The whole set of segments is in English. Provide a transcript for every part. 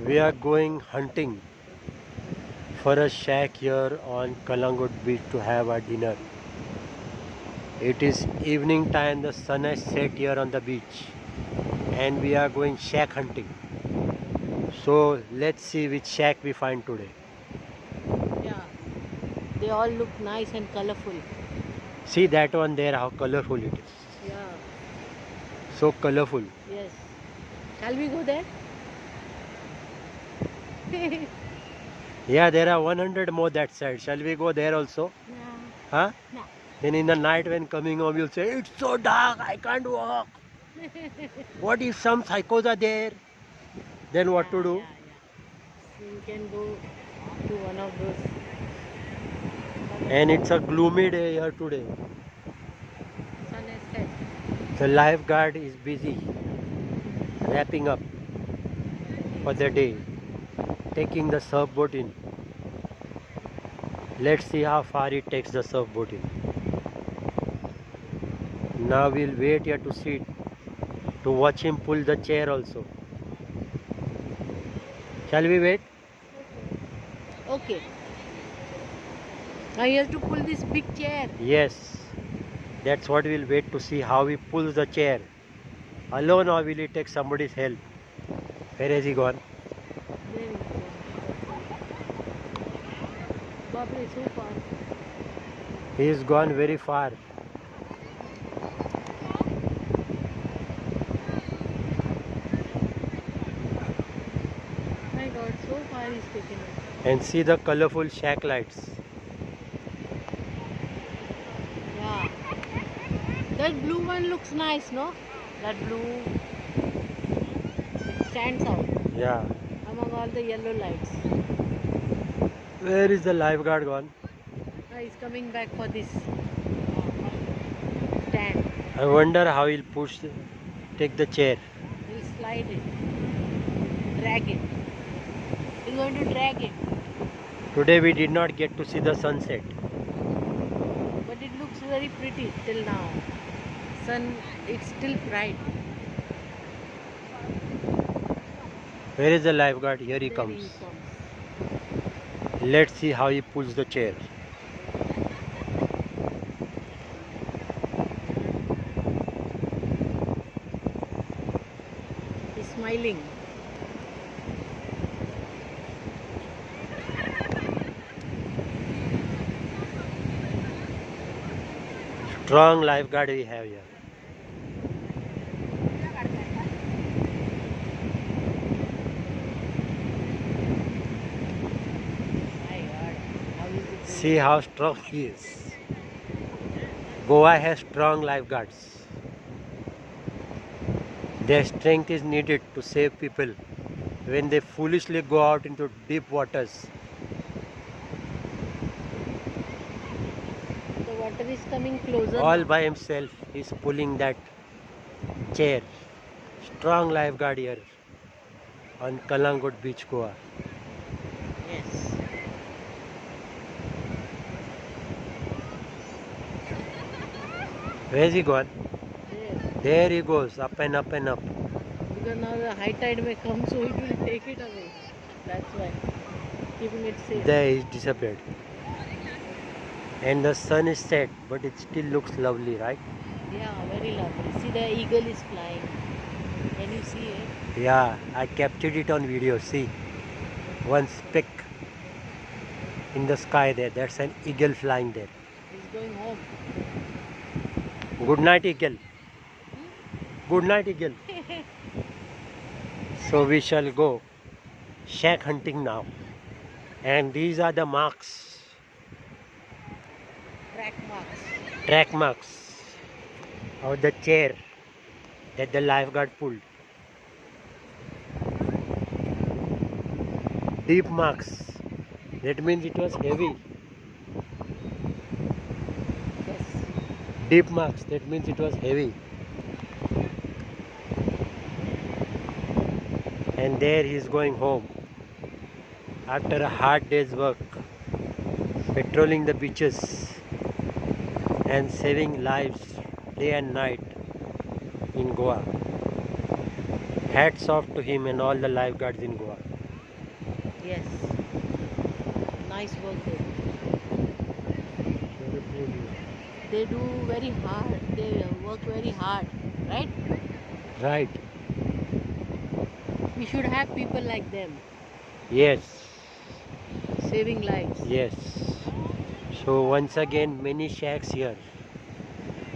We are going hunting for a shack here on Kalangut beach to have our dinner. It is evening time, the sun has set here on the beach and we are going shack hunting. So let's see which shack we find today. Yeah, they all look nice and colorful. See that one there, how colorful it is. Yeah, So colorful. yes. Shall we go there? Yeah, there are 100 more that side. Shall we go there also? No. Huh? No. Then in the night when coming home you'll say, it's so dark, I can't walk. What if some psychos are there? Then what to do? So you can go to one of those. And it's a gloomy day here today. Sun has set. The lifeguard is busy wrapping up for the day, taking the surfboat in. Let's see how far it takes the surfboat in. Now we'll wait here to sit to watch him pull the chair also. Shall we wait? Okay. Now you have to pull this big chair. Yes. That's what we'll wait to see how he pulls the chair. Alone or will he take somebody's help? Where has he gone? There you go. Bapre, so far. He is gone very far. My God, so far he's taken it. And see the colorful shack lights. Yeah. That blue one looks nice, no? That blue stands out Yeah. among all the yellow lights. Where is the lifeguard gone? He's coming back for this stand. I wonder how he'll take the chair. He'll slide it, drag it. He's going to drag it. Today we did not get to see the sunset. But it looks very pretty till now. Sun, it's still bright. Where is the lifeguard? Here he There comes. he comes. Let's see how he pulls the chair. He's smiling. Strong lifeguard we have here. My God, how is it? See how strong he is. Goa has strong lifeguards. Their strength is needed to save people when they foolishly go out into deep waters. The water is coming closer. All now. by himself he is pulling that chair. Strong lifeguard here on Kalangut beach, Goa. Yes. Where is he gone? There. There he goes, up and up and up. Because now the high tide may come, so it will take it away. That's why. Keeping it safe. There he disappeared. And the sun is set, but it still looks lovely, right? Yeah, very lovely. See, the eagle is flying. Can you see it? Yeah, I captured it on video. See, one speck in the sky there. That's an eagle flying there. He's going home. Good night, eagle. Good night, eagle. So we shall go shack hunting now. And these are the marks, track marks of the chair that the lifeguard pulled. Deep marks. That means it was heavy. Yes. Deep marks. That means it was heavy. And there he is going home after a hard day's work, patrolling the beaches and saving lives day and night in Goa. Hats off to him and all the lifeguards in Goa. Yes. Nice work there. They do very hard. They work very hard, right? Right. We should have people like them, Yes. saving lives. Yes. So once again, many shacks here.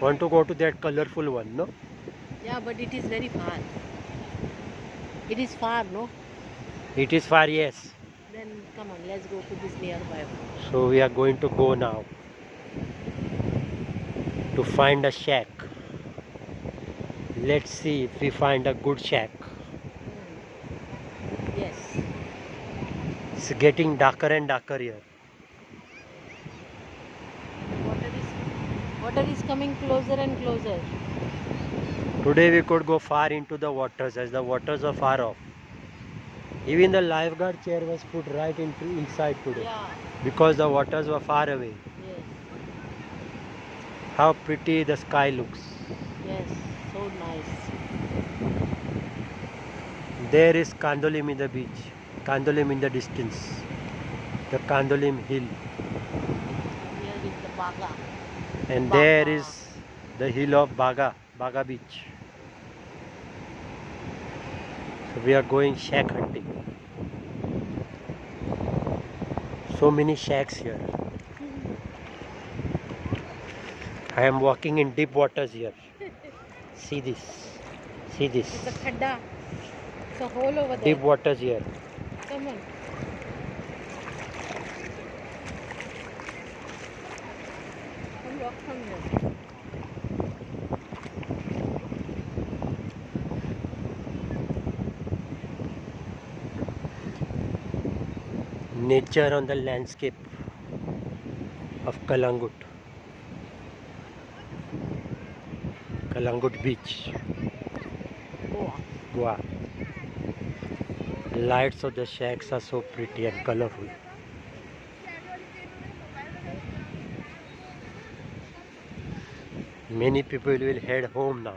Want to go to that colorful one, no? Yeah, but it is very far. It is far, no? It is far, yes. Then come on, let's go to this nearby one. So we are going to go now to find a shack. Let's see if we find a good shack. Yes. It's getting darker and darker here. Water is coming closer and closer. Today we could go far into the waters as the waters are far off. Even the lifeguard chair was put right inside today Yeah. because the waters were far away. Yes. How pretty the sky looks. Yes. So nice. There is Kandolim in the beach. Kandolim in the distance. The Kandolim hill. Here is the Baga. And Baga. there is the hill of Baga beach. So we are going shack hunting. So many shacks here. I am walking in deep waters here. See this. See this. It's a khadda. It's a hole over there. Deep waters here. Come on. Come walk from here. Nature on the landscape of Kalangut. Kalangut beach. Goa. Goa. Lights of the shacks are so pretty and colorful. Many people will head home now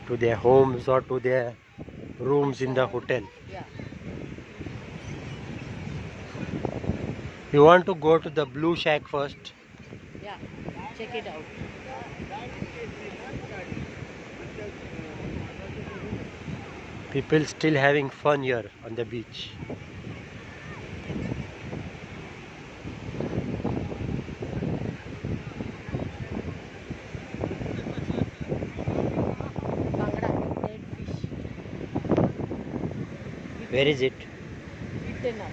to their homes or to their rooms in the hotel. Yeah. You want to go to the blue shack first? Yeah. Check it out. People still having fun here on the beach. Bangda. Dead fish. Where is it? Eaten up.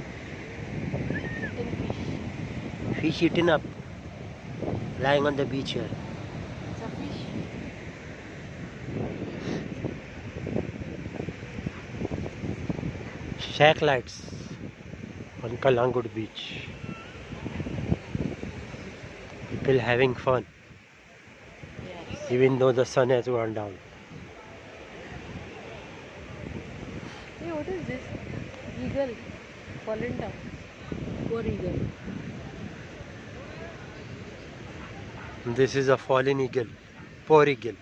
Eaten fish. Fish eaten up, lying on the beach here. It's a fish. Shack lights on Kalangut beach. People having fun Yes. even though the sun has gone down. Hey, what is this? Eagle. Fallen down. Poor eagle. This is a fallen eagle. Poor eagle.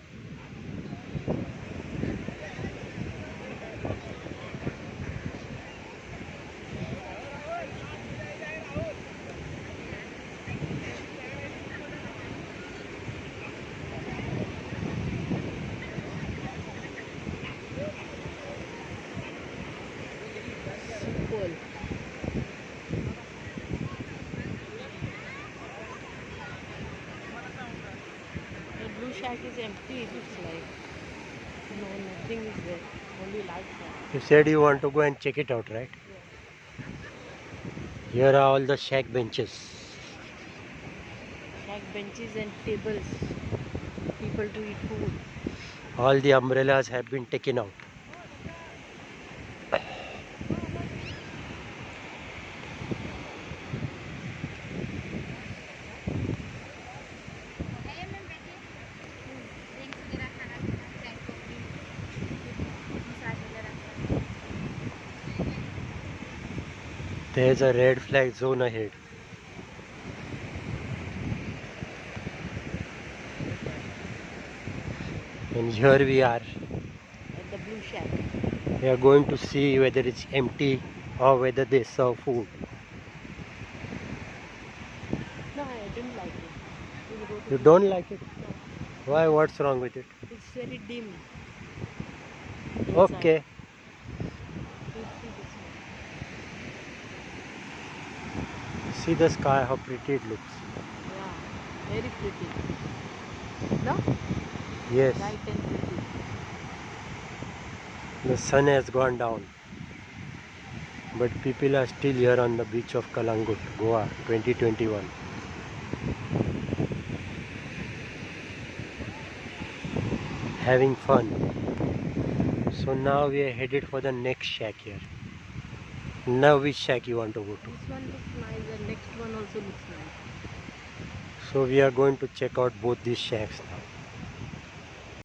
Cool. The blue shack is empty, it looks like. No, nothing is there. Only lights are. You said you want to go and check it out, right? Here are all the shack benches. Shack benches and tables. People to eat food. All the umbrellas have been taken out. There's a red flag zone ahead. And here we are. At the blue shack. We are going to see whether it's empty or whether they serve food. No, I didn't like it. We'll go to You the- don't like it? No, Why? What's wrong with it? it's very dim. Okay. We'll see this one. See the sky, how pretty it looks. Yeah, very pretty. No? Yes, Bright and pretty. the sun has gone down. But people are still here on the beach of Kalangut, Goa, 2021. Having fun. So now we are headed for the next shack here. Now which shack you want to go to? This one looks nice and next one also looks nice. So we are going to check out both these shacks now.